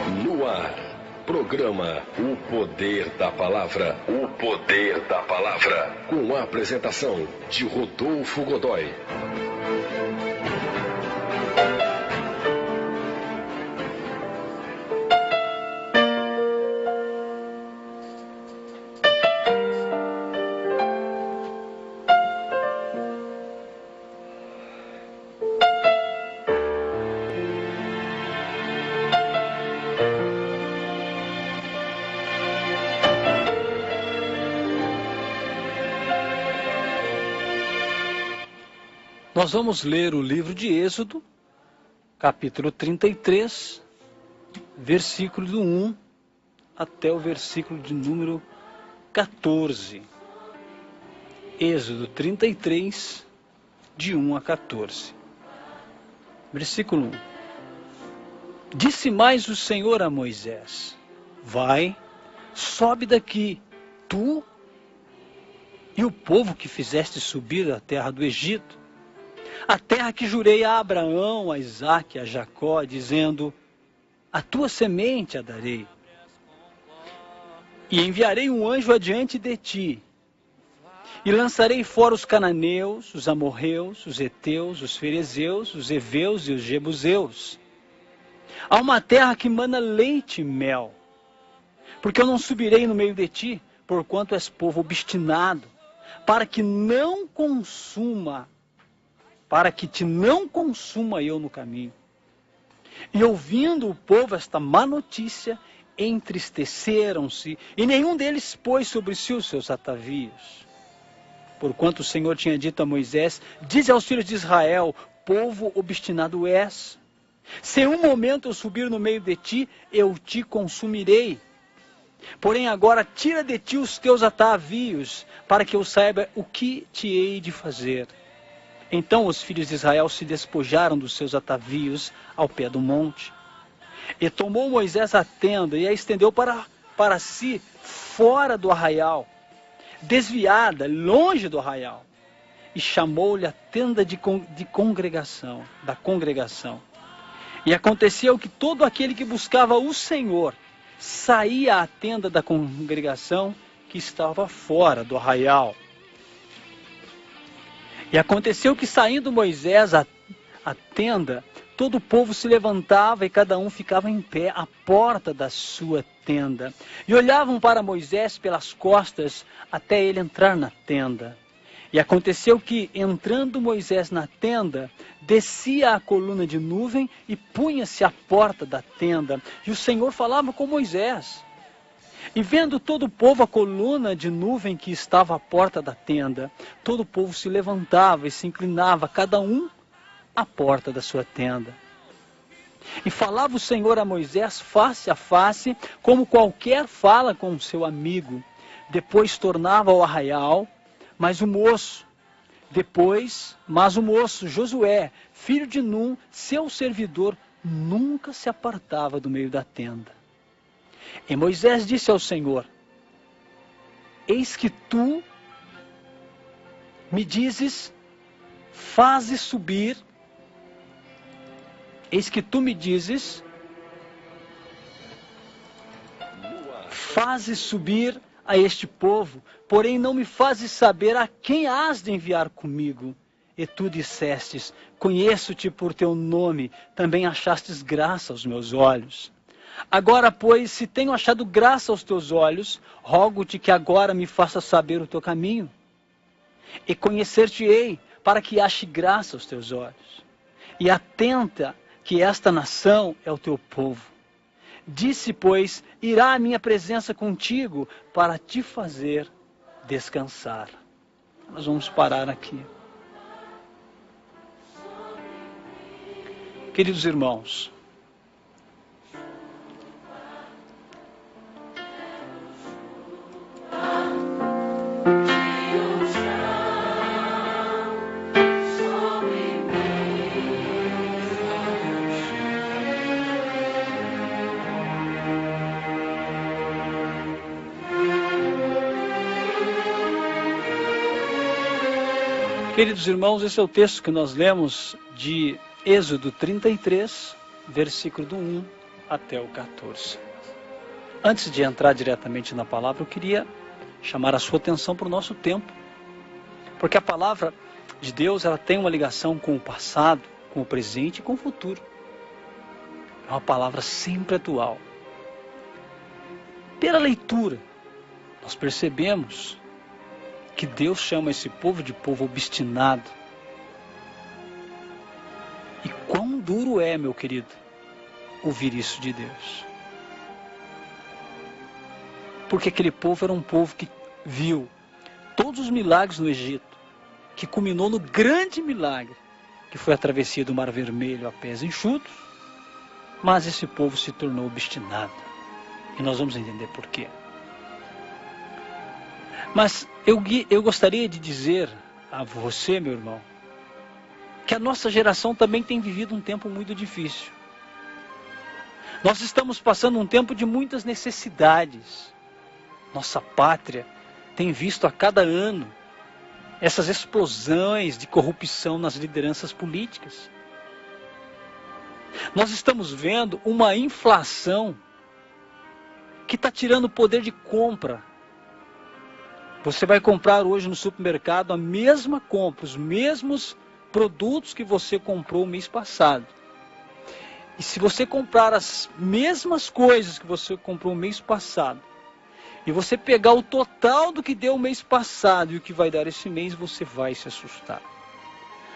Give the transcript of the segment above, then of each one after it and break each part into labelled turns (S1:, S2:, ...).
S1: No ar, programa O Poder da Palavra. O Poder da Palavra. Com a apresentação de Rodolfo Godoy.
S2: Nós vamos ler o livro de Êxodo, capítulo 33, versículo do 1 até o versículo de número 14. Êxodo 33, de 1 a 14. Versículo 1. Disse mais o Senhor a Moisés: Vai, sobe daqui, tu e o povo que fizeste subir da terra do Egito, a terra que jurei a Abraão, a Isaque e a Jacó, dizendo: a tua semente a darei. E enviarei um anjo adiante de ti, e lançarei fora os cananeus, os amorreus, os heteus, os ferezeus, os heveus e os jebuseus. Há uma terra que mana leite e mel, porque eu não subirei no meio de ti, porquanto és povo obstinado, para que te não consuma eu no caminho. E ouvindo o povo esta má notícia, entristeceram-se, e nenhum deles pôs sobre si os seus atavios. Porquanto o Senhor tinha dito a Moisés: dize aos filhos de Israel, povo obstinado és. Se um momento eu subir no meio de ti, eu te consumirei. Porém agora tira de ti os teus atavios, para que eu saiba o que te hei de fazer. Então os filhos de Israel se despojaram dos seus atavios ao pé do monte. E tomou Moisés a tenda e a estendeu para si fora do arraial, desviada, longe do arraial. E chamou-lhe a tenda da congregação. E aconteceu que todo aquele que buscava o Senhor saía à tenda da congregação que estava fora do arraial. E aconteceu que, saindo Moisés à tenda, todo o povo se levantava e cada um ficava em pé à porta da sua tenda. E olhavam para Moisés pelas costas até ele entrar na tenda. E aconteceu que, entrando Moisés na tenda, descia a coluna de nuvem e punha-se à porta da tenda. E o Senhor falava com Moisés. E vendo todo o povo a coluna de nuvem que estava à porta da tenda, todo o povo se levantava e se inclinava, cada um à porta da sua tenda. E falava o Senhor a Moisés face a face, como qualquer fala com o seu amigo. Depois tornava ao arraial, mas o moço, Josué, filho de Num, seu servidor, nunca se apartava do meio da tenda. E Moisés disse ao Senhor: eis que tu me dizes, faze subir a este povo, porém não me fazes saber a quem hás de enviar comigo. E tu dissestes: conheço-te por teu nome, também achastes graça aos meus olhos. Agora, pois, se tenho achado graça aos teus olhos, rogo-te que agora me faças saber o teu caminho, e conhecer-te-ei, para que ache graça aos teus olhos. E atenta que esta nação é o teu povo. Disse, pois, irá a minha presença contigo, para te fazer descansar. Nós vamos parar aqui. Queridos irmãos, Queridos irmãos, esse é o texto que nós lemos de Êxodo 33, versículo do 1 até o 14. Antes de entrar diretamente na palavra, eu queria chamar a sua atenção para o nosso tempo. Porque a palavra de Deus, ela tem uma ligação com o passado, com o presente e com o futuro. É uma palavra sempre atual. Pela leitura, nós percebemos que Deus chama esse povo de povo obstinado. E quão duro é, meu querido, ouvir isso de Deus. Porque aquele povo era um povo que viu todos os milagres no Egito, que culminou no grande milagre, que foi a travessia do Mar Vermelho a pés enxutos, mas esse povo se tornou obstinado. E nós vamos entender por quê. Mas eu gostaria de dizer a você, meu irmão, que a nossa geração também tem vivido um tempo muito difícil. Nós estamos passando um tempo de muitas necessidades. Nossa pátria tem visto a cada ano essas explosões de corrupção nas lideranças políticas. Nós estamos vendo uma inflação que está tirando o poder de compra. Você vai comprar hoje no supermercado a mesma compra, os mesmos produtos que você comprou o mês passado. E se você comprar as mesmas coisas que você comprou o mês passado, e você pegar o total do que deu o mês passado e o que vai dar esse mês, você vai se assustar.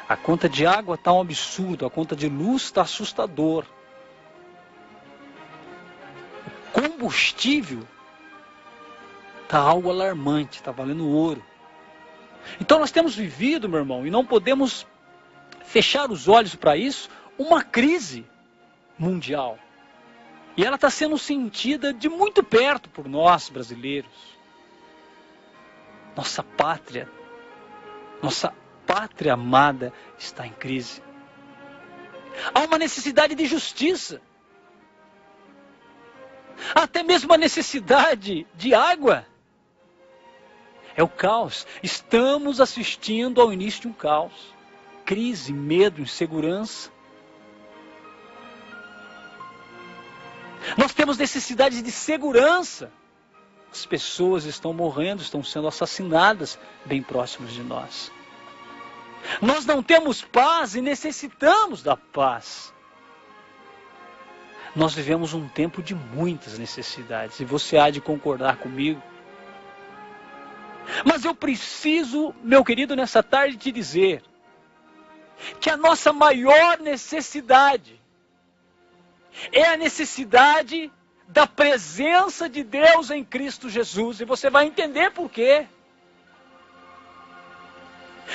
S2: A conta de água está um absurdo, a conta de luz está assustador. O combustível está algo alarmante, está valendo ouro. Então nós temos vivido, meu irmão, e não podemos fechar os olhos para isso, uma crise mundial. E ela está sendo sentida de muito perto por nós, brasileiros. Nossa pátria amada está em crise. Há uma necessidade de justiça. Há até mesmo a necessidade de água. É o caos. Estamos assistindo ao início de um caos. Crise, medo, insegurança. Nós temos necessidade de segurança. As pessoas estão morrendo, estão sendo assassinadas bem próximas de nós. Nós não temos paz e necessitamos da paz. Nós vivemos um tempo de muitas necessidades e você há de concordar comigo. Mas eu preciso, meu querido, nessa tarde te dizer que a nossa maior necessidade é a necessidade da presença de Deus em Cristo Jesus. E você vai entender por quê.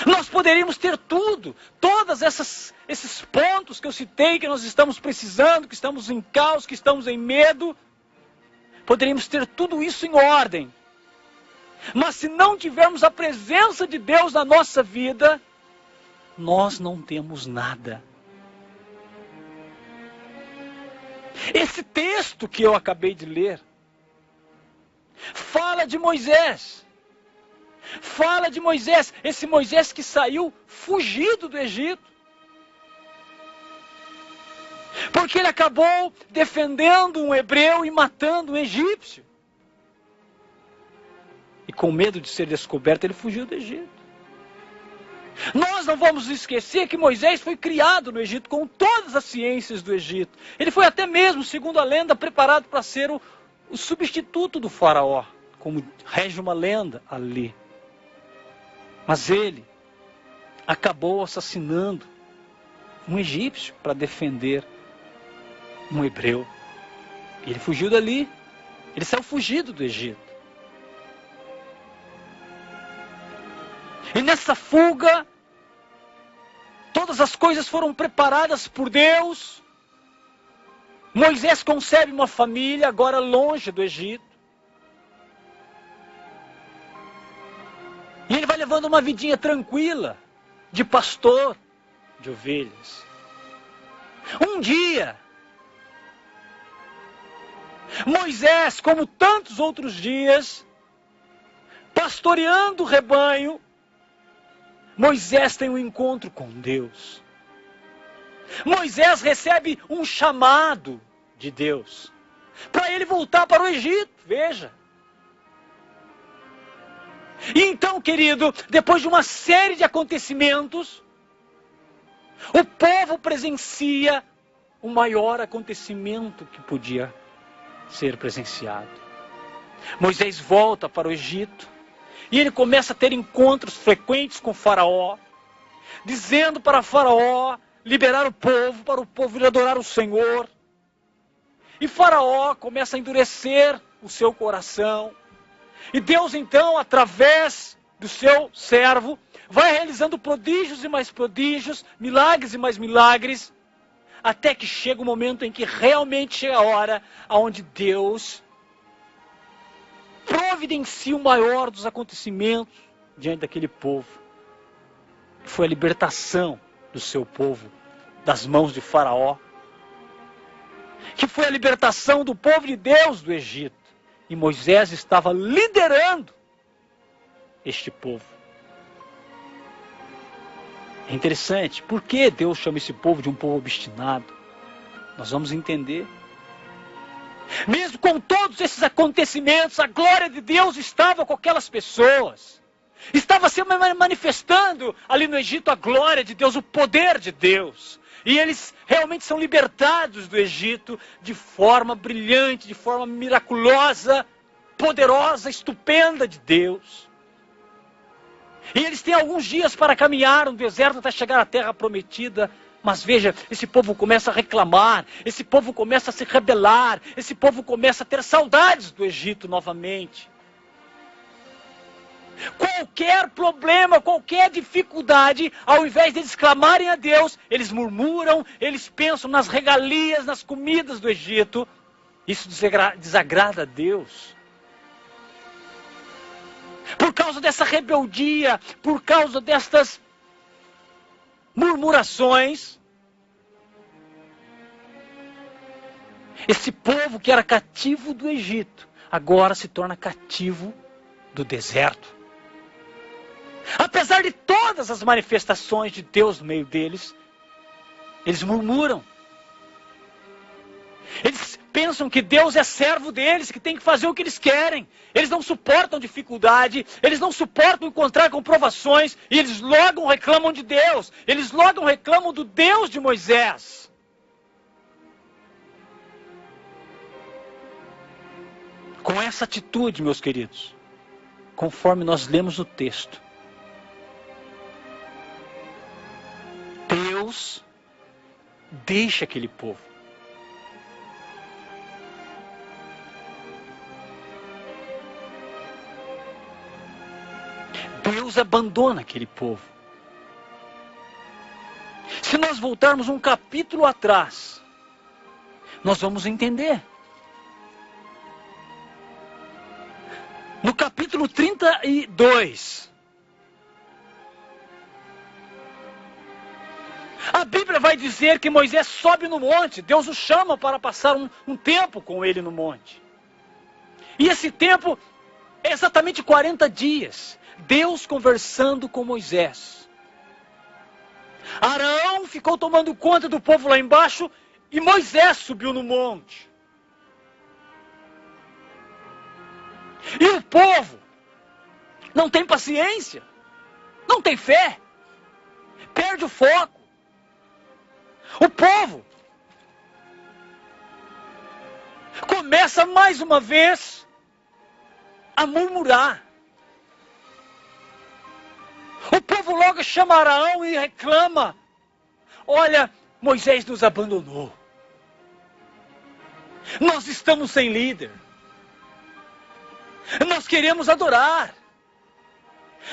S2: Nós poderíamos ter tudo, todos esses pontos que eu citei, que nós estamos precisando, que estamos em caos, que estamos em medo. Poderíamos ter tudo isso em ordem. Mas se não tivermos a presença de Deus na nossa vida, nós não temos nada. Esse texto que eu acabei de ler fala de Moisés. Fala de Moisés, esse Moisés que saiu fugido do Egito. Porque ele acabou defendendo um hebreu e matando um egípcio. E com medo de ser descoberto, ele fugiu do Egito. Nós não vamos esquecer que Moisés foi criado no Egito com todas as ciências do Egito. Ele foi até mesmo, segundo a lenda, preparado para ser o substituto do faraó, como rege uma lenda ali. Mas ele acabou assassinando um egípcio para defender um hebreu. Ele fugiu dali. Ele saiu fugido do Egito. E nessa fuga, todas as coisas foram preparadas por Deus. Moisés concebe uma família, agora longe do Egito. E ele vai levando uma vidinha tranquila, de pastor de ovelhas. Um dia, Moisés, como tantos outros dias, pastoreando o rebanho, Moisés tem um encontro com Deus. Moisés recebe um chamado de Deus, para ele voltar para o Egito, veja. E então, querido, depois de uma série de acontecimentos, o povo presencia o maior acontecimento que podia ser presenciado. Moisés volta para o Egito e ele começa a ter encontros frequentes com Faraó, dizendo para Faraó liberar o povo, para o povo ir adorar o Senhor. E Faraó começa a endurecer o seu coração. E Deus então, através do seu servo, vai realizando prodígios e mais prodígios, milagres e mais milagres, até que chega o momento em que realmente chega a hora onde Deus providencia o maior dos acontecimentos diante daquele povo. Foi a libertação do seu povo das mãos de Faraó, que foi a libertação do povo de Deus do Egito. E Moisés estava liderando este povo. É interessante, por que Deus chama esse povo de um povo obstinado? Nós vamos entender. Mesmo com todos esses acontecimentos, a glória de Deus estava com aquelas pessoas. Estava se manifestando ali no Egito a glória de Deus, o poder de Deus. E eles realmente são libertados do Egito de forma brilhante, de forma miraculosa, poderosa, estupenda de Deus. E eles têm alguns dias para caminhar no deserto até chegar à terra prometida. Mas veja, esse povo começa a reclamar, esse povo começa a se rebelar, esse povo começa a ter saudades do Egito novamente. Qualquer problema, qualquer dificuldade, ao invés de eles clamarem a Deus, eles murmuram, eles pensam nas regalias, nas comidas do Egito. Isso desagrada a Deus. Por causa dessa rebeldia, por causa destas murmurações, esse povo que era cativo do Egito, agora se torna cativo do deserto. Apesar de todas as manifestações de Deus no meio deles, eles murmuram. Eles pensam que Deus é servo deles, que tem que fazer o que eles querem. Eles não suportam dificuldade, eles não suportam encontrar comprovações, e eles logo reclamam de Deus. Eles logo reclamam do Deus de Moisés. Com essa atitude, meus queridos, conforme nós lemos no texto, Deus deixa aquele povo. Deus abandona aquele povo. Se nós voltarmos um capítulo atrás, nós vamos entender. No capítulo 32, a Bíblia vai dizer que Moisés sobe no monte. Deus o chama para passar um tempo com ele no monte. E esse tempo é exatamente 40 dias. Deus conversando com Moisés. Arão ficou tomando conta do povo lá embaixo e Moisés subiu no monte. E o povo não tem paciência, não tem fé, perde o foco. O povo começa mais uma vez a murmurar. O povo logo chama Arão e reclama: olha, Moisés nos abandonou. Nós estamos sem líder. Nós queremos adorar.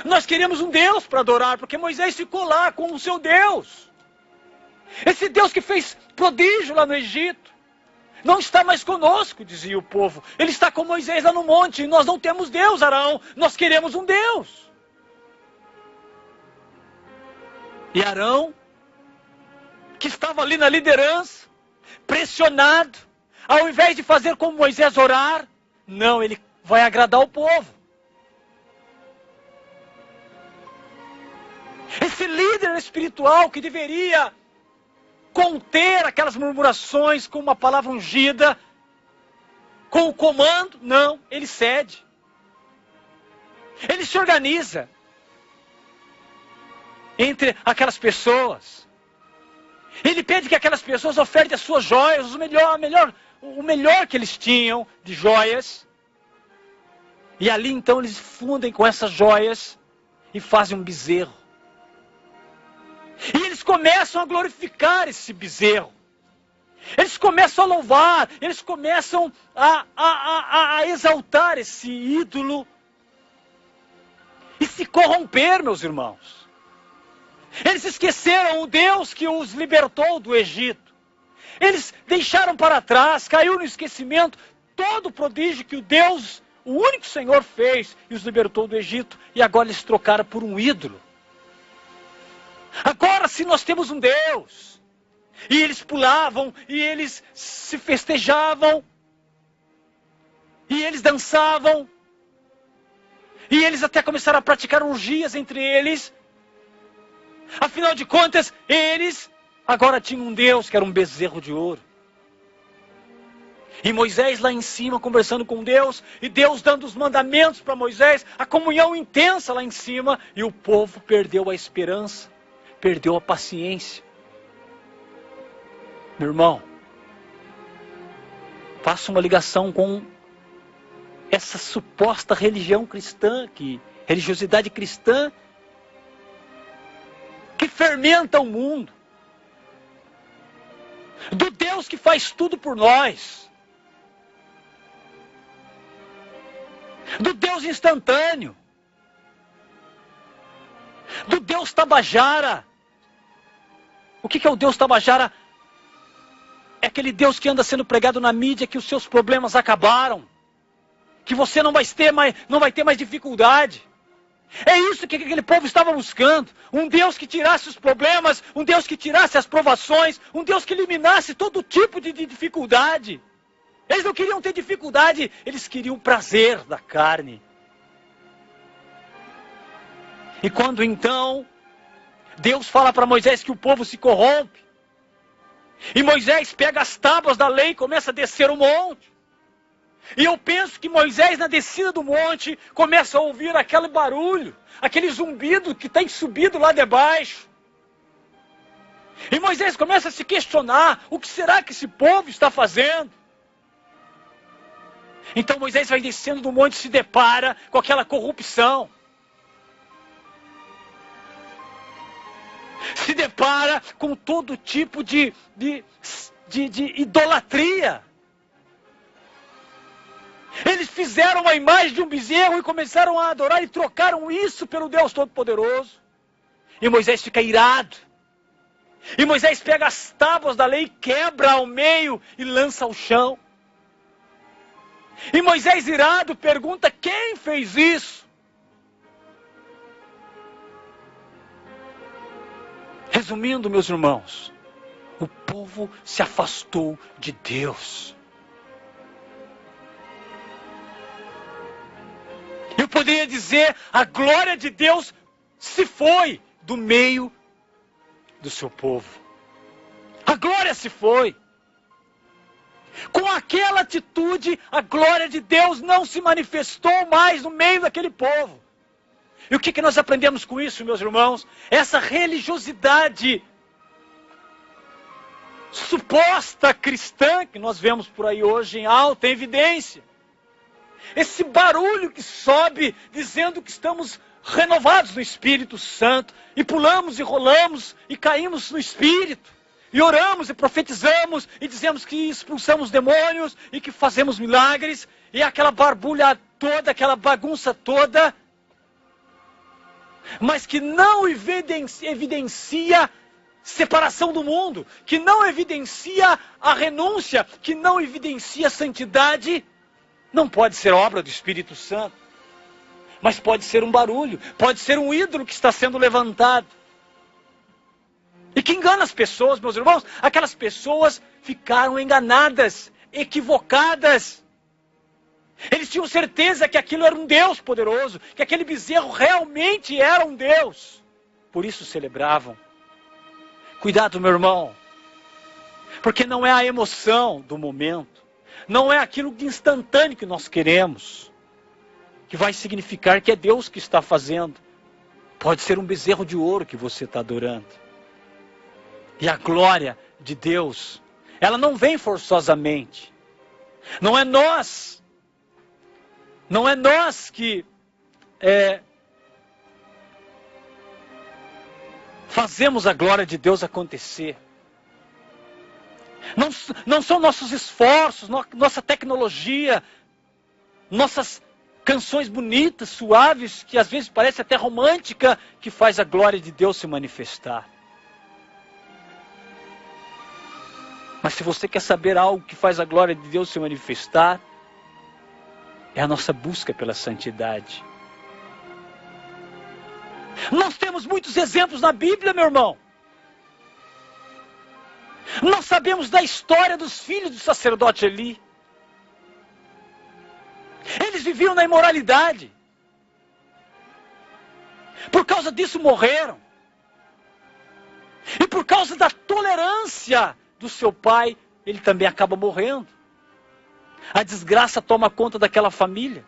S2: Nós queremos um Deus para adorar, porque Moisés ficou lá com o seu Deus. Esse Deus que fez prodígio lá no Egito não está mais conosco, dizia o povo. Ele está com Moisés lá no monte. E nós não temos Deus, Arão. Nós queremos um Deus. E Arão, que estava ali na liderança, pressionado, ao invés de fazer como Moisés orar, não, ele vai agradar o povo. Esse líder espiritual que deveria conter aquelas murmurações com uma palavra ungida, com o comando. Não, ele cede. Ele se organiza entre aquelas pessoas. Ele pede que aquelas pessoas ofertem as suas joias, o melhor que eles tinham de joias. E ali então eles fundem com essas joias e fazem um bezerro. E eles começam a glorificar esse bezerro. Eles começam a louvar, eles começam a exaltar esse ídolo e se corromper, meus irmãos. Eles esqueceram o Deus que os libertou do Egito. Eles deixaram para trás, caiu no esquecimento todo o prodígio que o Deus, o único Senhor, fez e os libertou do Egito. E agora eles trocaram por um ídolo. Agora sim nós temos um Deus. E eles pulavam, e eles se festejavam, e eles dançavam, e eles até começaram a praticar orgias entre eles. Afinal de contas, eles agora tinham um Deus que era um bezerro de ouro. E Moisés lá em cima conversando com Deus, e Deus dando os mandamentos para Moisés, a comunhão intensa lá em cima, e o povo perdeu a esperança, perdeu a paciência. Meu irmão, faça uma ligação com essa suposta religião cristã, religiosidade cristã, que fermenta o mundo, do Deus que faz tudo por nós, do Deus instantâneo, do Deus Tabajara. O que é o Deus Tabajara? É aquele Deus que anda sendo pregado na mídia, que os seus problemas acabaram, que você não vai ter mais dificuldade. É isso que aquele povo estava buscando. Um Deus que tirasse os problemas, um Deus que tirasse as provações, um Deus que eliminasse todo tipo de dificuldade. Eles não queriam ter dificuldade, eles queriam o prazer da carne. E quando então Deus fala para Moisés que o povo se corrompe, e Moisés pega as tábuas da lei e começa a descer o monte. E eu penso que Moisés, na descida do monte, começa a ouvir aquele barulho, aquele zumbido que tem subido lá de baixo. E Moisés começa a se questionar, o que será que esse povo está fazendo? Então Moisés vai descendo do monte e se depara com aquela corrupção. Se depara com todo tipo de idolatria. Eles fizeram uma imagem de um bezerro e começaram a adorar e trocaram isso pelo Deus Todo-Poderoso. E Moisés fica irado. E Moisés pega as tábuas da lei, quebra ao meio e lança ao chão. E Moisés, irado, pergunta: quem fez isso? Resumindo, meus irmãos, o povo se afastou de Deus. Eu poderia dizer, a glória de Deus se foi do meio do seu povo. A glória se foi. Com aquela atitude, a glória de Deus não se manifestou mais no meio daquele povo. E o que nós aprendemos com isso, meus irmãos? Essa religiosidade suposta cristã que nós vemos por aí hoje em alta evidência. Esse barulho que sobe dizendo que estamos renovados no Espírito Santo, e pulamos e rolamos e caímos no Espírito, e oramos e profetizamos e dizemos que expulsamos demônios e que fazemos milagres, e aquela barbulha toda, aquela bagunça toda, mas que não evidencia separação do mundo, que não evidencia a renúncia, que não evidencia a santidade. Não pode ser obra do Espírito Santo, mas pode ser um barulho, pode ser um ídolo que está sendo levantado. E que engana as pessoas, meus irmãos. Aquelas pessoas ficaram enganadas, equivocadas. Eles tinham certeza que aquilo era um Deus poderoso, que aquele bezerro realmente era um Deus. Por isso celebravam. Cuidado, meu irmão. Porque não é a emoção do momento, não é aquilo de instantâneo que nós queremos, que vai significar que é Deus que está fazendo. Pode ser um bezerro de ouro que você está adorando. E a glória de Deus, ela não vem forçosamente. Não é nós que fazemos a glória de Deus acontecer. Não são nossos esforços, nossa tecnologia, nossas canções bonitas, suaves, que às vezes parece até romântica, que faz a glória de Deus se manifestar. Mas se você quer saber algo que faz a glória de Deus se manifestar, é a nossa busca pela santidade. Nós temos muitos exemplos na Bíblia, meu irmão. Nós sabemos da história dos filhos do sacerdote Eli. Eles viviam na imoralidade. Por causa disso morreram. E por causa da tolerância do seu pai, ele também acaba morrendo. A desgraça toma conta daquela família.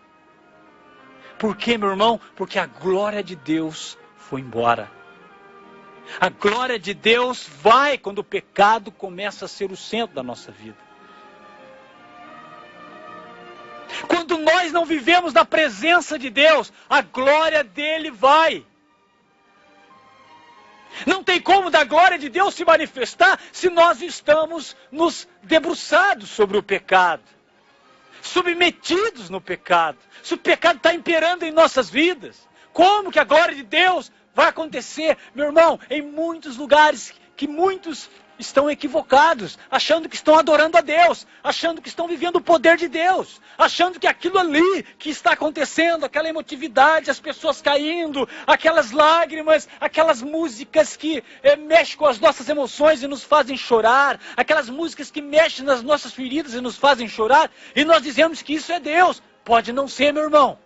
S2: Por quê, meu irmão? Porque a glória de Deus foi embora. A glória de Deus vai quando o pecado começa a ser o centro da nossa vida. Quando nós não vivemos na presença de Deus, a glória dele vai. Não tem como da glória de Deus se manifestar se nós estamos nos debruçados sobre o pecado, submetidos no pecado, se o pecado está imperando em nossas vidas. Como que a glória de Deus vai acontecer, meu irmão, em muitos lugares que muitos estão equivocados, achando que estão adorando a Deus, achando que estão vivendo o poder de Deus, achando que aquilo ali que está acontecendo, aquela emotividade, as pessoas caindo, aquelas lágrimas, aquelas músicas que mexem com as nossas emoções e nos fazem chorar, aquelas músicas que mexem nas nossas feridas e nos fazem chorar, e nós dizemos que isso é Deus. Pode não ser, meu irmão.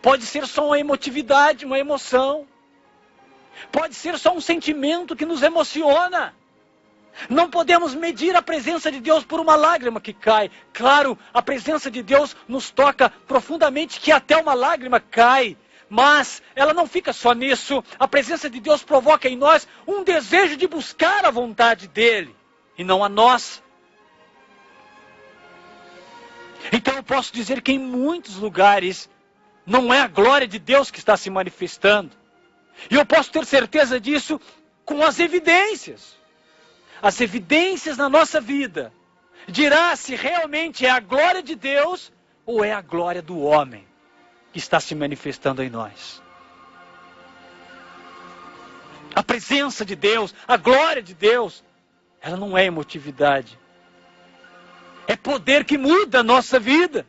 S2: Pode ser só uma emotividade, uma emoção. Pode ser só um sentimento que nos emociona. Não podemos medir a presença de Deus por uma lágrima que cai. Claro, a presença de Deus nos toca profundamente, que até uma lágrima cai. Mas ela não fica só nisso. A presença de Deus provoca em nós um desejo de buscar a vontade dEle, e não a nossa. Então eu posso dizer que em muitos lugares não é a glória de Deus que está se manifestando. E eu posso ter certeza disso com as evidências. As evidências na nossa vida dirá se realmente é a glória de Deus ou é a glória do homem que está se manifestando em nós. A presença de Deus, a glória de Deus, ela não é emotividade. É poder que muda a nossa vida.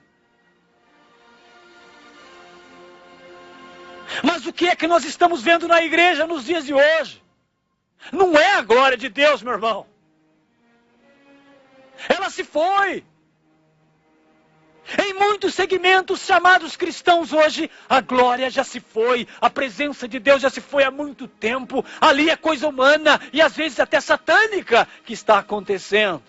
S2: Mas o que é que nós estamos vendo na igreja nos dias de hoje? Não é a glória de Deus, meu irmão. Ela se foi. Em muitos segmentos chamados cristãos hoje, a glória já se foi. A presença de Deus já se foi há muito tempo. Ali é coisa humana e às vezes até satânica que está acontecendo.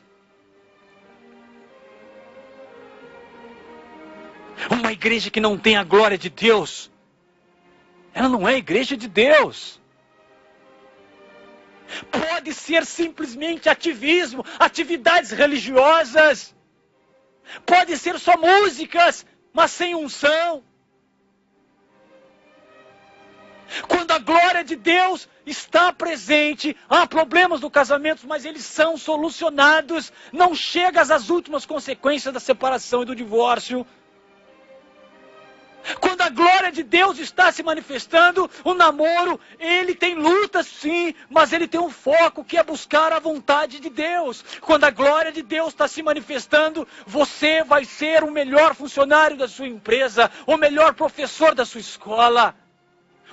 S2: Uma igreja que não tem a glória de Deus, ela não é a igreja de Deus. Pode ser simplesmente ativismo, atividades religiosas. Pode ser só músicas, mas sem unção. Quando a glória de Deus está presente, há problemas no casamento, mas eles são solucionados. Não chega às últimas consequências da separação e do divórcio. Quando a glória de Deus está se manifestando, o namoro, ele tem lutas sim, mas ele tem um foco que é buscar a vontade de Deus. Quando a glória de Deus está se manifestando, você vai ser o melhor funcionário da sua empresa, o melhor professor da sua escola,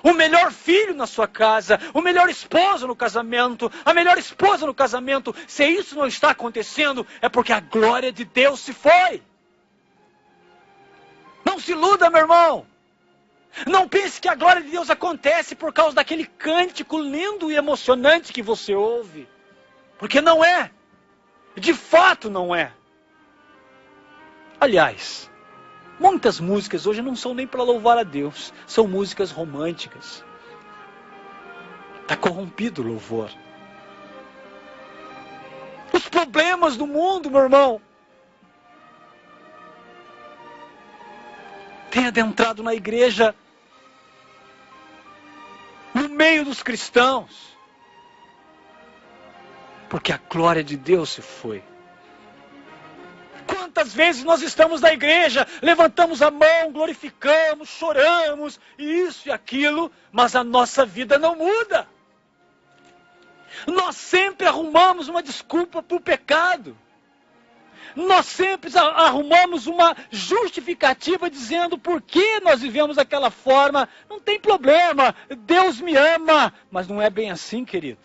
S2: o melhor filho na sua casa, o melhor esposo no casamento, a melhor esposa no casamento. Se isso não está acontecendo, é porque a glória de Deus se foi. Não se iluda, meu irmão. Não pense que a glória de Deus acontece por causa daquele cântico lindo e emocionante que você ouve. Porque não é. De fato não é. Aliás, muitas músicas hoje não são nem para louvar a Deus, são músicas românticas. Está corrompido o louvor. Os problemas do mundo, meu irmão, têm adentrado na igreja, no meio dos cristãos, porque a glória de Deus se foi. Quantas vezes nós estamos na igreja, levantamos a mão, glorificamos, choramos, isso e aquilo, mas a nossa vida não muda. Nós sempre arrumamos uma desculpa para o pecado. Nós sempre arrumamos uma justificativa dizendo por que nós vivemos daquela forma. Não tem problema, Deus me ama. Mas não é bem assim, querido.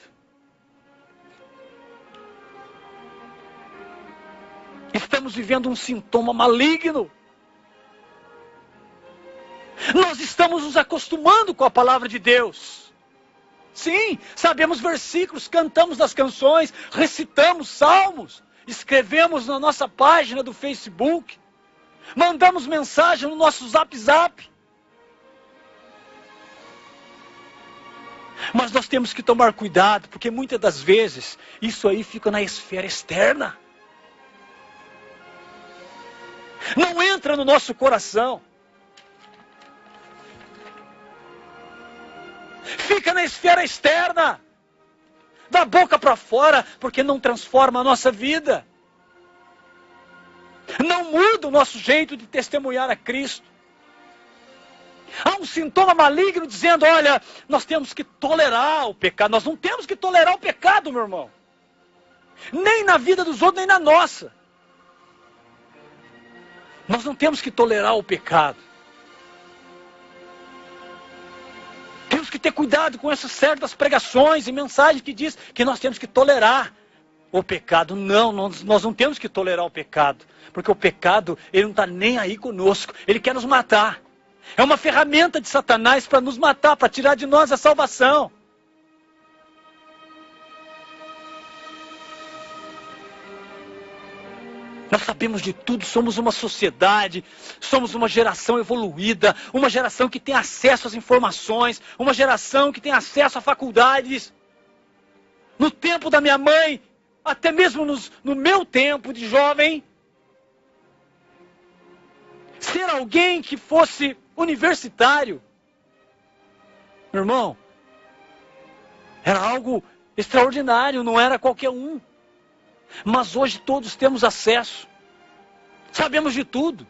S2: Estamos vivendo um sintoma maligno. Nós estamos nos acostumando com a palavra de Deus. Sim, sabemos versículos, cantamos as canções, recitamos salmos, escrevemos na nossa página do Facebook, mandamos mensagem no nosso Zap. Mas nós temos que tomar cuidado, porque muitas das vezes isso aí fica na esfera externa. Não entra no nosso coração. Fica na esfera externa. Da boca para fora, porque não transforma a nossa vida. Não muda o nosso jeito de testemunhar a Cristo. Há um sintoma maligno dizendo, olha, nós temos que tolerar o pecado. Nós não temos que tolerar o pecado, meu irmão. Nem na vida dos outros, nem na nossa. Nós não temos que tolerar o pecado. Temos que ter cuidado com essas certas pregações e mensagens que diz que nós temos que tolerar o pecado. Não, nós não temos que tolerar o pecado. Porque o pecado, ele não está nem aí conosco. Ele quer nos matar. É uma ferramenta de Satanás para nos matar, para tirar de nós a salvação. Nós sabemos de tudo, somos uma sociedade, somos uma geração evoluída, uma geração que tem acesso às informações, uma geração que tem acesso a faculdades. No tempo da minha mãe, até mesmo no meu tempo de jovem, ser alguém que fosse universitário, meu irmão, era algo extraordinário, não era qualquer um. Mas hoje todos temos acesso. Sabemos de tudo.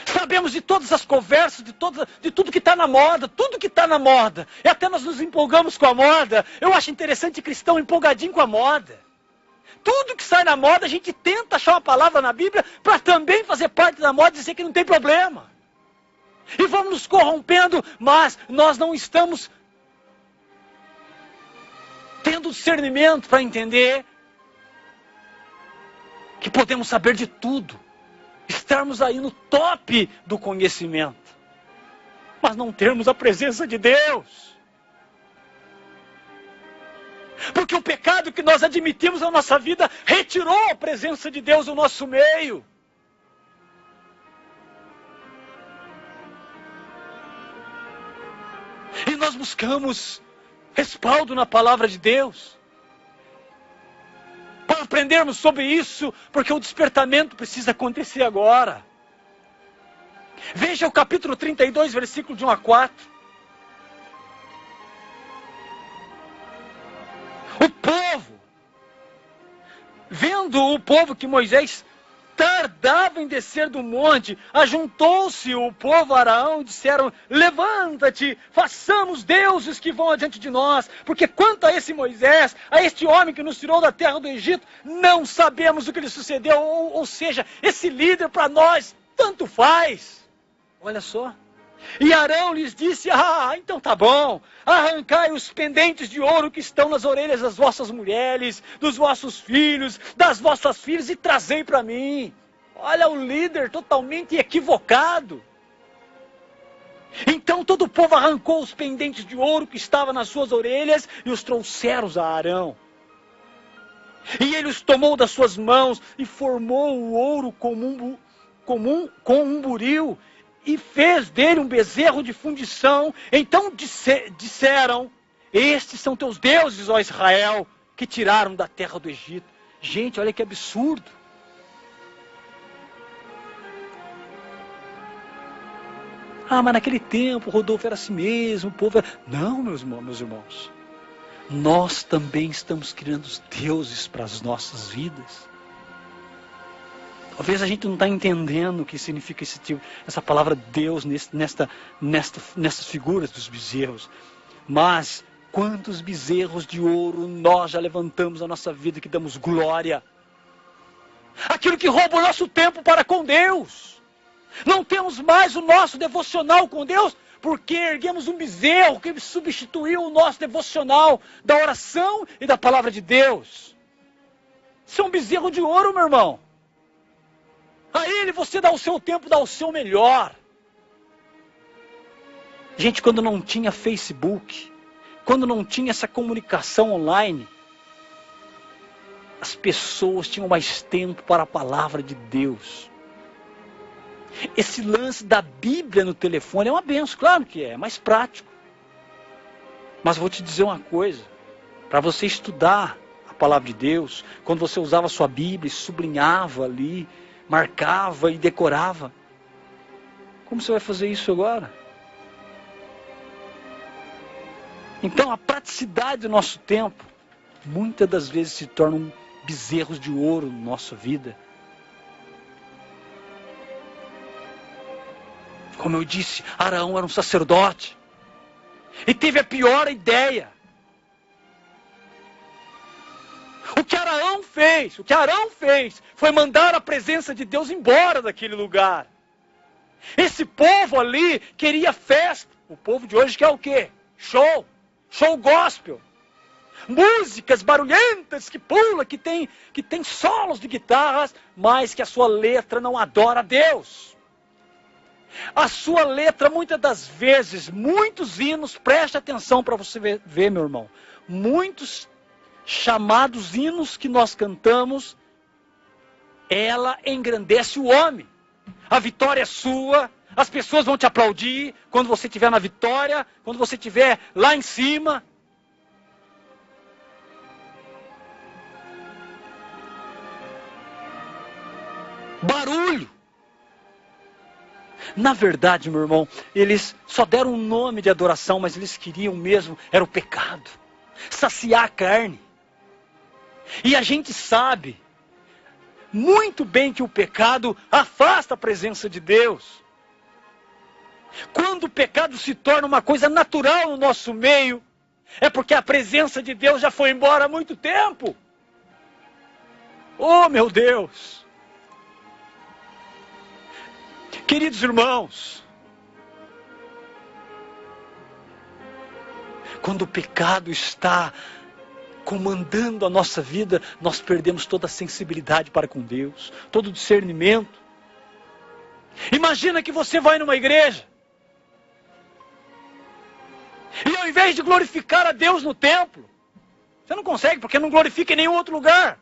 S2: Sabemos de todas as conversas, de tudo que está na moda. Tudo que está na moda. E até nós nos empolgamos com a moda. Eu acho interessante cristão empolgadinho com a moda. Tudo que sai na moda, a gente tenta achar uma palavra na Bíblia para também fazer parte da moda e dizer que não tem problema. E vamos nos corrompendo, mas nós não estamos tendo discernimento para entender que podemos saber de tudo, estarmos aí no top do conhecimento, mas não termos a presença de Deus. Porque o pecado que nós admitimos na nossa vida retirou a presença de Deus do nosso meio. E nós buscamos respaldo na palavra de Deus. Para aprendermos sobre isso, porque o despertamento precisa acontecer agora. Veja o capítulo 32, versículo de 1 a 4. O povo, vendo o povo que Moisés tardava em descer do monte, ajuntou-se o povo a Araão e disseram, levanta-te, façamos deuses que vão adiante de nós, porque quanto a esse Moisés, a este homem que nos tirou da terra do Egito, não sabemos o que lhe sucedeu, ou seja, esse líder para nós, tanto faz. Olha só. E Arão lhes disse, então tá bom, arrancai os pendentes de ouro que estão nas orelhas das vossas mulheres, dos vossos filhos, das vossas filhas e trazei para mim. Olha o líder totalmente equivocado. Então todo o povo arrancou os pendentes de ouro que estavam nas suas orelhas e os trouxeram a Arão. E ele os tomou das suas mãos e formou o ouro com um buril e fez dele um bezerro de fundição. Então disseram: estes são teus deuses, ó Israel, que tiraram da terra do Egito. Gente, olha que absurdo. Ah, mas naquele tempo Rodolfo era assim mesmo, o povo era... Não, meus irmãos. Nós também estamos criando os deuses para as nossas vidas. Talvez a gente não está entendendo o que significa essa palavra Deus nessas figuras dos bezerros. Mas quantos bezerros de ouro nós já levantamos na nossa vida que damos glória? Aquilo que rouba o nosso tempo para com Deus. Não temos mais o nosso devocional com Deus, porque erguemos um bezerro que substituiu o nosso devocional da oração e da palavra de Deus. Isso é um bezerro de ouro, meu irmão. A ele você dá o seu tempo, dá o seu melhor. Gente, quando não tinha Facebook, quando não tinha essa comunicação online, as pessoas tinham mais tempo para a palavra de Deus. Esse lance da Bíblia no telefone é uma benção, claro que é mais prático. Mas vou te dizer uma coisa, para você estudar a palavra de Deus, quando você usava a sua Bíblia, sublinhava ali, marcava e decorava, como você vai fazer isso agora? Então a praticidade do nosso tempo, muitas das vezes se tornam bezerros de ouro na nossa vida. Como eu disse, Arão era um sacerdote. E teve a pior ideia. O que Arão fez foi mandar a presença de Deus embora daquele lugar. Esse povo ali queria festa. O povo de hoje quer o quê? Show gospel. Músicas barulhentas que pula, que tem solos de guitarras, mas que a sua letra não adora a Deus. A sua letra, muitas das vezes, muitos hinos, preste atenção para você ver, meu irmão. Muitos chamados hinos que nós cantamos, ela engrandece o homem. A vitória é sua, as pessoas vão te aplaudir quando você estiver na vitória, quando você estiver lá em cima. Barulho. Na verdade, meu irmão, eles só deram um nome de adoração, mas eles queriam mesmo, era o pecado. Saciar a carne. E a gente sabe muito bem que o pecado afasta a presença de Deus. Quando o pecado se torna uma coisa natural no nosso meio, é porque a presença de Deus já foi embora há muito tempo. Oh, meu Deus! Queridos irmãos, quando o pecado está comandando a nossa vida, nós perdemos toda a sensibilidade para com Deus, todo o discernimento. Imagina que você vai numa igreja, e ao invés de glorificar a Deus no templo, você não consegue, porque não glorifica em nenhum outro lugar.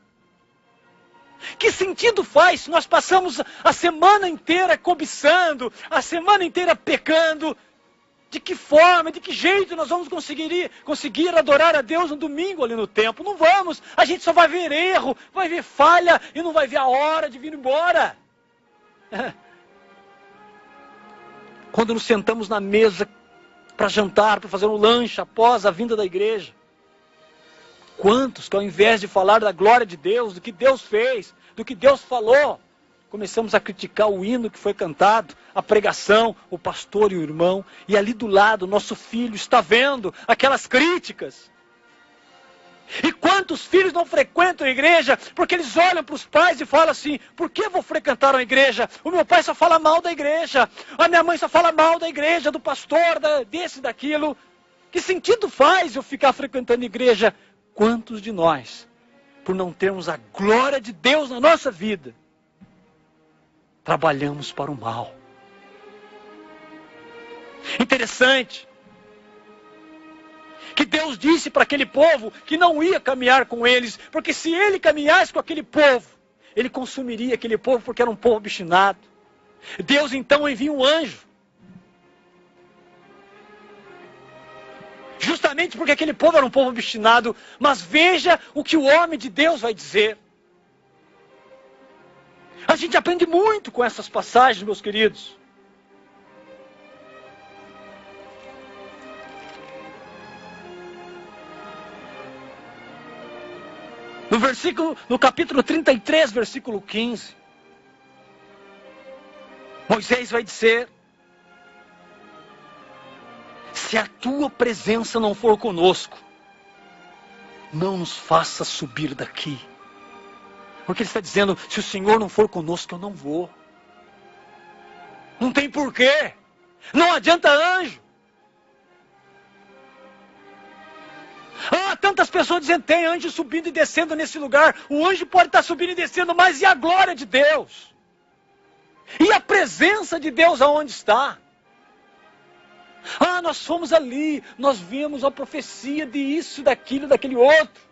S2: Que sentido faz se nós passamos a semana inteira cobiçando, a semana inteira pecando? De que forma, de que jeito nós vamos conseguir adorar a Deus no domingo ali no templo? Não vamos, a gente só vai ver erro, vai ver falha e não vai ver a hora de vir embora. Quando nos sentamos na mesa para jantar, para fazer um lanche após a vinda da igreja, quantos que ao invés de falar da glória de Deus, do que Deus fez, do que Deus falou, começamos a criticar o hino que foi cantado, a pregação, o pastor e o irmão, e ali do lado, nosso filho está vendo aquelas críticas. E quantos filhos não frequentam a igreja, porque eles olham para os pais e falam assim: por que vou frequentar uma igreja? O meu pai só fala mal da igreja, a minha mãe só fala mal da igreja, do pastor, desse, daquilo. Que sentido faz eu ficar frequentando a igreja? Quantos de nós, por não termos a glória de Deus na nossa vida, trabalhamos para o mal? Que Deus disse para aquele povo que não ia caminhar com eles, porque se ele caminhasse com aquele povo, ele consumiria aquele povo, porque era um povo obstinado. Deus então envia um anjo, justamente porque aquele povo era um povo obstinado. Mas veja o que o homem de Deus vai dizer. A gente aprende muito com essas passagens, meus queridos. No capítulo 33, versículo 15, Moisés vai dizer: se a tua presença não for conosco, não nos faça subir daqui. Porque ele está dizendo, se o Senhor não for conosco, eu não vou. Não tem porquê. Não adianta anjo. Tantas pessoas dizendo, tem anjo subindo e descendo nesse lugar. O anjo pode estar subindo e descendo, mas e a glória de Deus? E a presença de Deus aonde está? Nós fomos ali, nós vimos a profecia de isso, daquilo, daquele outro.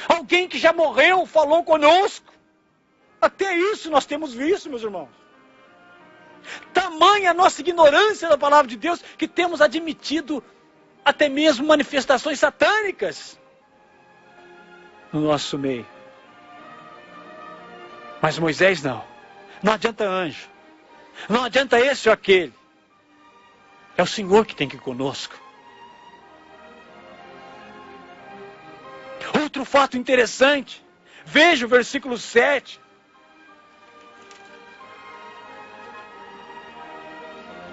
S2: Alguém que já morreu falou conosco. Até isso nós temos visto, meus irmãos. Tamanha a nossa ignorância da palavra de Deus, que temos admitido até mesmo manifestações satânicas no nosso meio. Mas Moisés não. Não adianta anjo. Não adianta esse ou aquele. É o Senhor que tem que ir conosco. Outro fato interessante. Veja o versículo 7.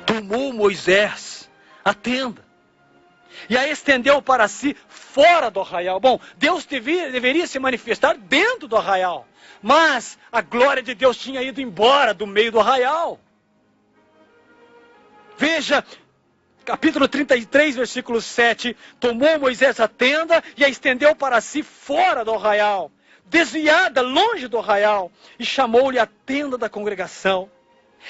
S2: Tomou Moisés a tenda e a estendeu para si fora do arraial. Bom, Deus deveria se manifestar dentro do arraial. Mas a glória de Deus tinha ido embora do meio do arraial. Veja, capítulo 33, versículo 7. Tomou Moisés a tenda e a estendeu para si fora do arraial, desviada, longe do arraial, e chamou-lhe a tenda da congregação.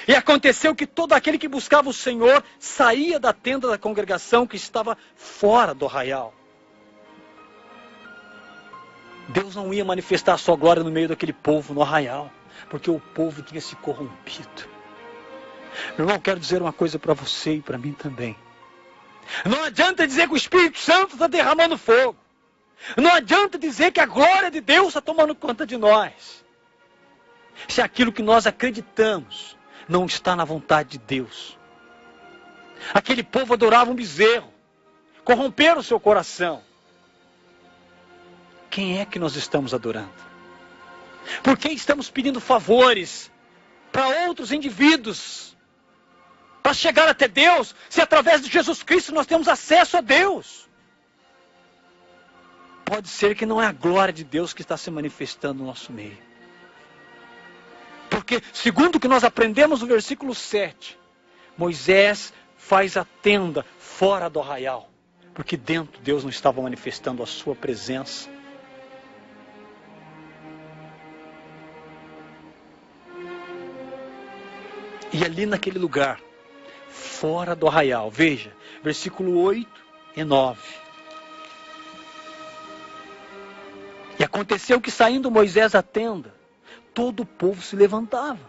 S2: E aconteceu que todo aquele que buscava o Senhor saía da tenda da congregação que estava fora do arraial. Deus não ia manifestar a sua glória no meio daquele povo, no arraial, porque o povo tinha se corrompido. Meu irmão, eu quero dizer uma coisa para você e para mim também. Não adianta dizer que o Espírito Santo está derramando fogo. Não adianta dizer que a glória de Deus está tomando conta de nós, se aquilo que nós acreditamos não está na vontade de Deus. Aquele povo adorava um bezerro, corromperam o seu coração. Quem é que nós estamos adorando? Por que estamos pedindo favores para outros indivíduos para chegar até Deus, se através de Jesus Cristo nós temos acesso a Deus? Pode ser que não é a glória de Deus que está se manifestando no nosso meio. Porque, segundo o que nós aprendemos no versículo 7, Moisés faz a tenda fora do arraial, porque dentro Deus não estava manifestando a sua presença. E ali naquele lugar, fora do arraial, veja, versículo 8 e 9. E aconteceu que, saindo Moisés da tenda, todo o povo se levantava,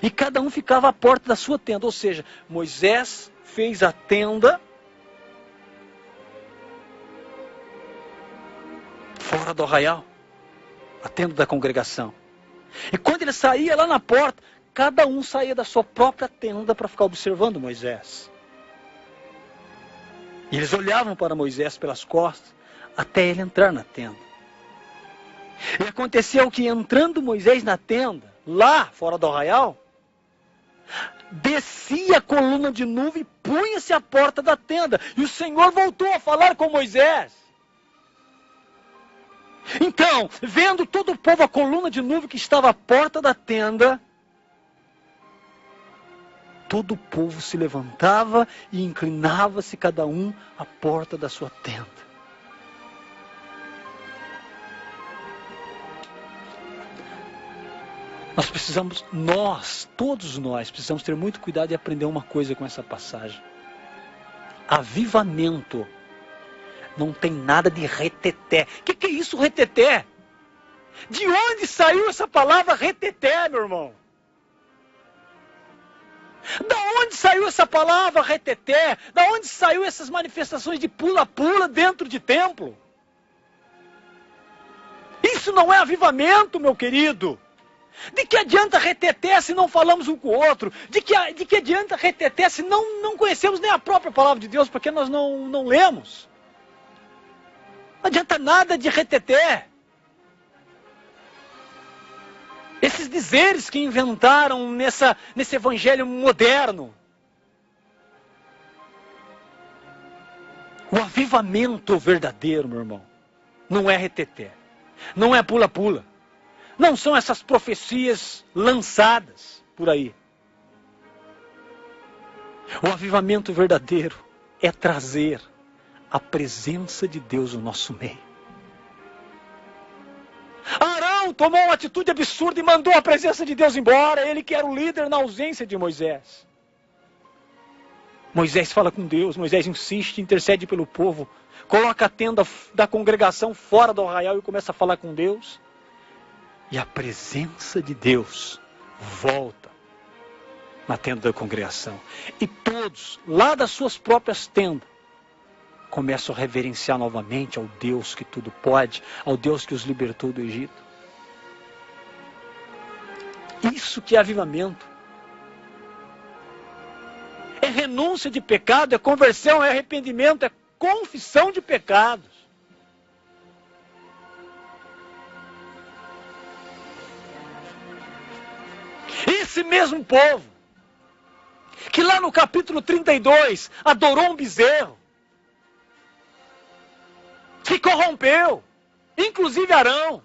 S2: e cada um ficava à porta da sua tenda. Ou seja, Moisés fez a tenda fora do arraial, a tenda da congregação. E quando ele saía lá na porta, cada um saía da sua própria tenda para ficar observando Moisés. E eles olhavam para Moisés pelas costas, até ele entrar na tenda. E aconteceu que, entrando Moisés na tenda, lá fora do arraial, descia a coluna de nuvem e punha-se à porta da tenda. E o Senhor voltou a falar com Moisés. Então, vendo todo o povo a coluna de nuvem que estava à porta da tenda, todo o povo se levantava e inclinava-se cada um à porta da sua tenda. Todos nós precisamos ter muito cuidado e aprender uma coisa com essa passagem. Avivamento não tem nada de reteté. O que é isso, reteté? De onde saiu essa palavra reteté, meu irmão? Da onde saiu essa palavra reteté? Da onde saiu essas manifestações de pula-pula dentro de templo? Isso não é avivamento, meu querido. De que adianta reteté se não falamos um com o outro? De que adianta reteté se não conhecemos nem a própria palavra de Deus, porque nós não lemos? Não adianta nada de reteté. Esses dizeres que inventaram nesse evangelho moderno. O avivamento verdadeiro, meu irmão, não é reteté. Não é pula-pula. Não são essas profecias lançadas por aí. O avivamento verdadeiro é trazer a presença de Deus no nosso meio. Arão tomou uma atitude absurda e mandou a presença de Deus embora. Ele que era o líder na ausência de Moisés. Moisés fala com Deus, Moisés insiste, intercede pelo povo. Coloca a tenda da congregação fora do arraial e começa a falar com Deus. E a presença de Deus volta na tenda da congregação. E todos, lá das suas próprias tendas, começam a reverenciar novamente ao Deus que tudo pode, ao Deus que os libertou do Egito. Isso que é avivamento. É renúncia de pecado, é conversão, é arrependimento, é confissão de pecados. Esse mesmo povo, que lá no capítulo 32 adorou um bezerro, se corrompeu, inclusive Arão.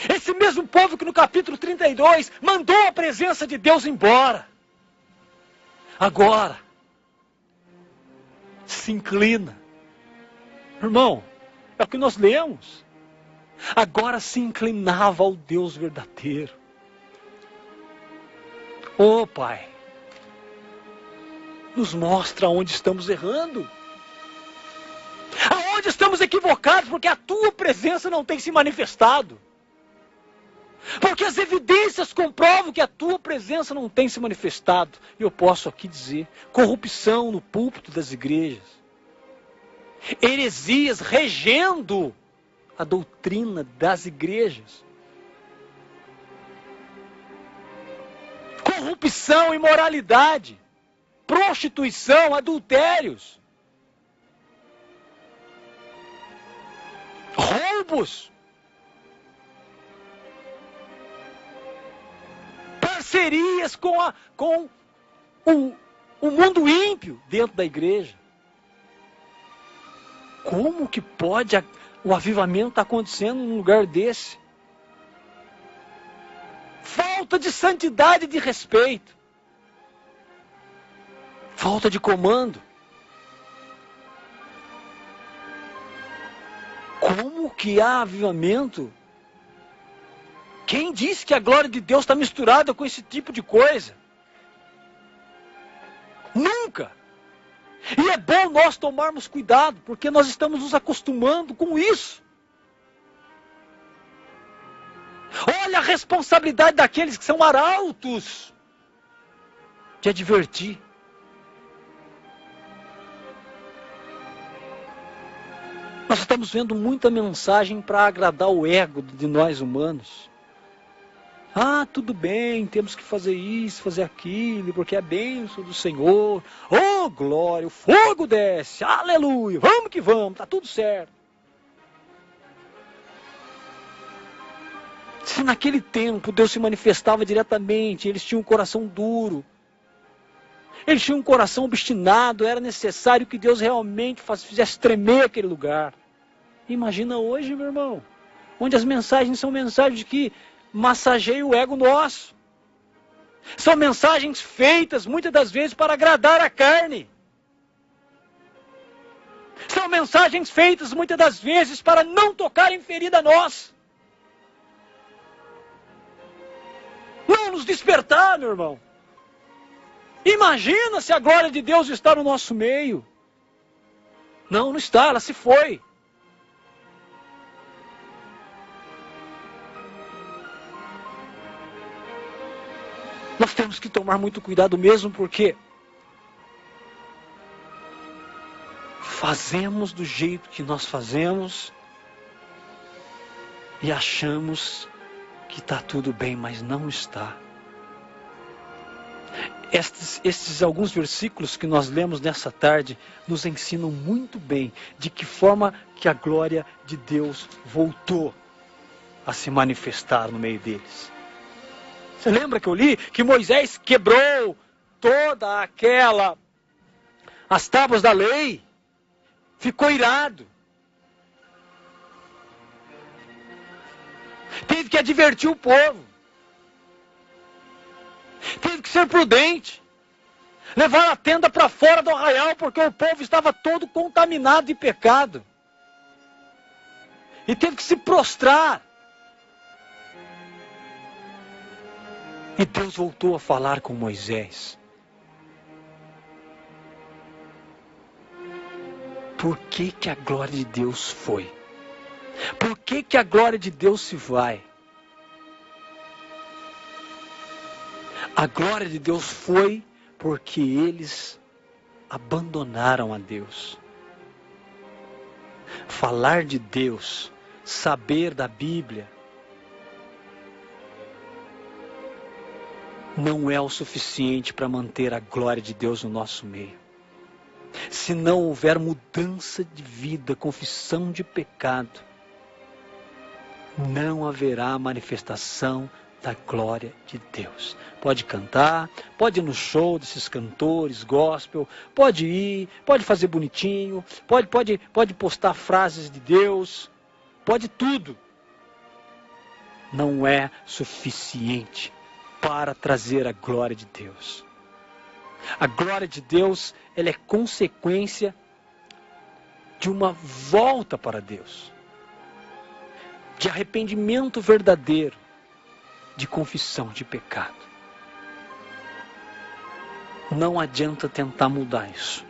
S2: Esse mesmo povo que no capítulo 32 mandou a presença de Deus embora, agora se inclina. Irmão, é o que nós lemos. Agora se inclinava ao Deus verdadeiro. Ô Pai, nos mostra onde estamos errando. Aonde estamos equivocados, porque a Tua presença não tem se manifestado. Porque as evidências comprovam que a Tua presença não tem se manifestado. E eu posso aqui dizer, corrupção no púlpito das igrejas. Heresias regendo a doutrina das igrejas. Corrupção, imoralidade, prostituição, adultérios, roubos, parcerias com o mundo ímpio dentro da igreja. Como que pode o avivamento estar acontecendo num lugar desse? Falta de santidade e de respeito. Falta de comando. Como que há avivamento? Quem disse que a glória de Deus está misturada com esse tipo de coisa? Nunca! E é bom nós tomarmos cuidado, porque nós estamos nos acostumando com isso. Olha a responsabilidade daqueles que são arautos de advertir. Nós estamos vendo muita mensagem para agradar o ego de nós humanos. Ah, tudo bem, temos que fazer isso, fazer aquilo, porque é a bênção do Senhor. Oh, glória, o fogo desce, aleluia, vamos que vamos, está tudo certo. Se naquele tempo Deus se manifestava diretamente, eles tinham um coração duro, eles tinham um coração obstinado, era necessário que Deus realmente fizesse tremer aquele lugar. Imagina hoje, meu irmão, onde as mensagens são mensagens que massageiam o ego nosso. São mensagens feitas muitas das vezes para agradar a carne. São mensagens feitas muitas das vezes para não tocar em ferida nossa. Não nos despertar, meu irmão. Imagina se a glória de Deus está no nosso meio. Não, não está, ela se foi. Nós temos que tomar muito cuidado mesmo, porque fazemos do jeito que nós fazemos e achamos que está tudo bem, mas não está. Estes alguns versículos que nós lemos nessa tarde nos ensinam muito bem de que forma que a glória de Deus voltou a se manifestar no meio deles. Você lembra que eu li que Moisés quebrou as tábuas da lei, ficou irado, teve que advertir o povo, teve que ser prudente, levar a tenda para fora do arraial, porque o povo estava todo contaminado de pecado, e teve que se prostrar. E Deus voltou a falar com Moisés. Por que que a glória de Deus foi? Por que que a glória de Deus se vai? A glória de Deus foi porque eles abandonaram a Deus. Falar de Deus, saber da Bíblia, não é o suficiente para manter a glória de Deus no nosso meio. Se não houver mudança de vida, confissão de pecado, não haverá manifestação da glória de Deus. Pode cantar, pode ir no show desses cantores gospel, pode ir, pode fazer bonitinho, pode postar frases de Deus, pode tudo. Não é suficiente para trazer a glória de Deus. A glória de Deus, ela é consequência de uma volta para Deus, de arrependimento verdadeiro, de confissão de pecado. Não adianta tentar mudar isso.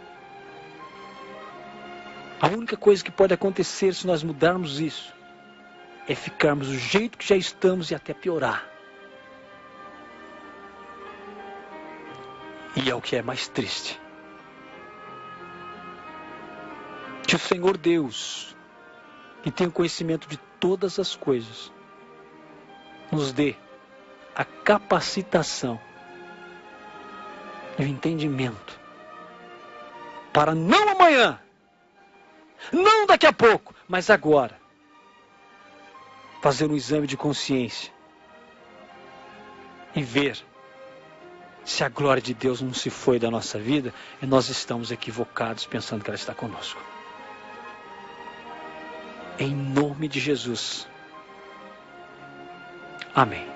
S2: A única coisa que pode acontecer se nós mudarmos isso é ficarmos do jeito que já estamos e até piorar. E é o que é mais triste. Que o Senhor Deus, que tem o conhecimento de todas as coisas, nos dê a capacitação e o entendimento para não amanhã, não daqui a pouco, mas agora, fazer um exame de consciência e ver se a glória de Deus não se foi da nossa vida e nós estamos equivocados pensando que ela está conosco. Em nome de Jesus. Amém.